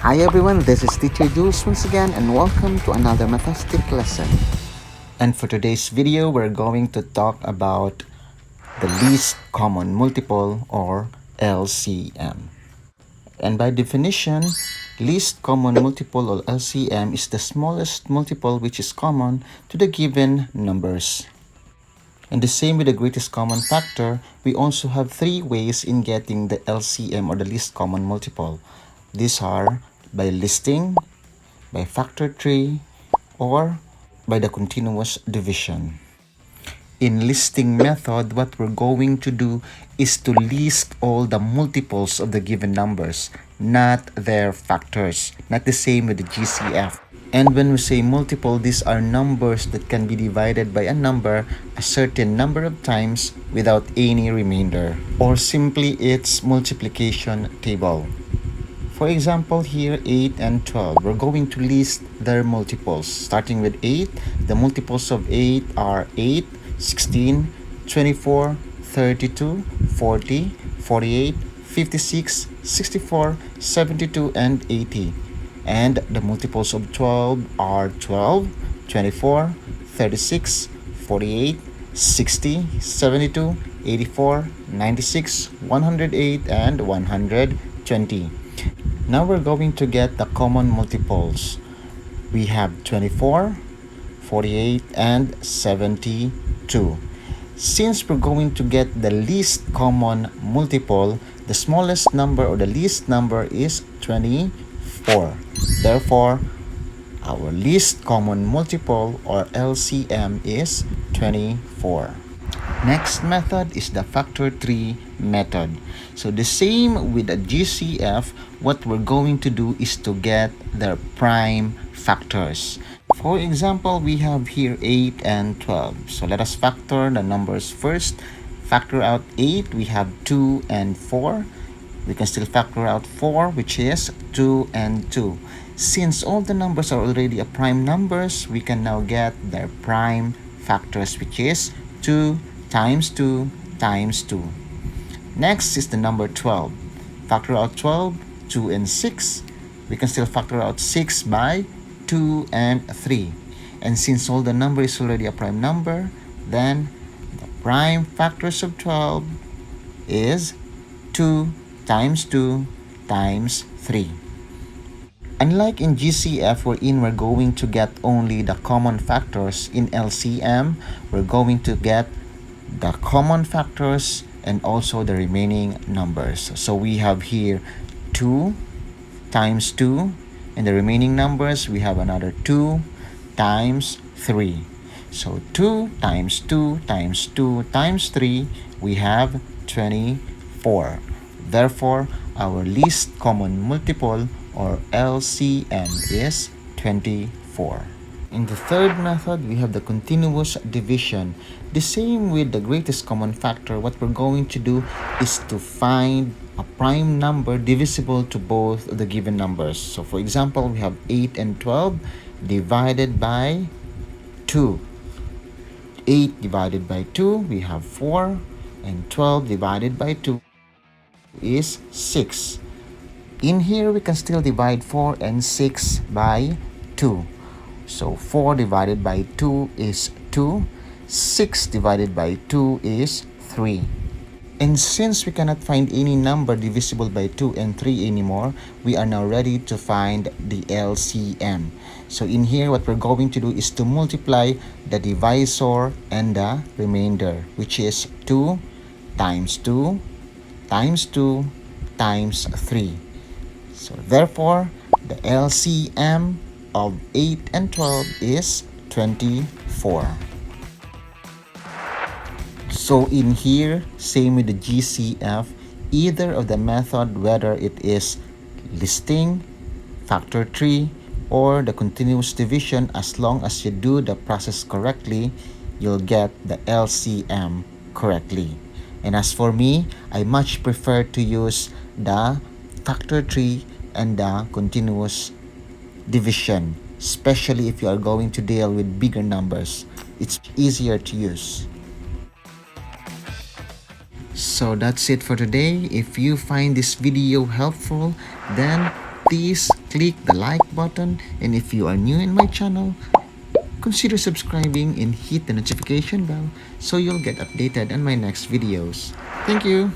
Hi everyone, this is Teacher Jules once again and welcome to another mathematic lesson. And for today's video, we're going to talk about the least common multiple or LCM. And by definition, least common multiple or LCM is the smallest multiple which is common to the given numbers. And the same with the greatest common factor, we also have three ways in getting the LCM or the least common multiple. These are by listing, by factor tree, or by the continuous division. In listing method, what we're going to do is to list all the multiples of the given numbers, not their factors, not the same with the GCF. And when we say multiple, these are numbers that can be divided by a number a certain number of times without any remainder, or simply its multiplication table. For example, here 8 and 12, we're going to list their multiples. Starting with 8, the multiples of 8 are 8, 16, 24, 32, 40, 48, 56, 64, 72, and 80. And the multiples of 12 are 12, 24, 36, 48, 60, 72, 84, 96, 108, and 120. Now we're going to get the common multiples. We have 24, 48, and 72. Since we're going to get the least common multiple, the smallest number or the least number is 24. Therefore, our least common multiple or LCM is 24. Next method is the factor tree method. So the same with the GCF, what we're going to do is to get their prime factors. For example, we have here 8 and 12. So let us factor the numbers first. Factor out 8, we have 2 and 4. We can still factor out 4, which is 2 and 2. Since all the numbers are already a prime numbers, we can now get their prime factors, which is 2 times 2 times 2. Next is the number 12. Factor out 12, 2 and 6. We can still factor out 6 by 2 and 3. And since all the number is already a prime number, then the prime factors of 12 is 2 times 2 times 3. Unlike in GCF, wherein we're going to get only the common factors, in LCM, we're going to get the common factors and also the remaining numbers. So we have here 2 times 2, and the remaining numbers we have another 2 times 3. So 2 times 2 times 2 times 3, we have 24. Therefore, our least common multiple or LCM is 24. In the third method, we have the continuous division. The same with the greatest common factor, what we're going to do is to find a prime number divisible to both of the given numbers. So for example, we have 8 and 12 divided by 2. 8 divided by 2, we have 4, and 12 divided by 2 is 6. In here, we can still divide 4 and 6 by 2. So 4 divided by 2 is 2. 6 divided by 2 is 3. And since we cannot find any number divisible by 2 and 3 anymore, we are now ready to find the LCM. So in here, what we're going to do is to multiply the divisor and the remainder, which is 2 times 2 times 2 times 3. So therefore, the LCM of 8 and 12 is 24. So in here, same with the GCF, either of the method, whether it is listing, factor tree, or the continuous division, as long as you do the process correctly, you'll get the LCM correctly. And as for me, I much prefer to use the factor tree and the continuous division, especially if you are going to deal with bigger numbers. It's easier to use. So that's it for today. If you find this video helpful, then please click the like button, and if you are new in my channel, consider subscribing and hit the notification bell so you'll get updated on my next videos. Thank you!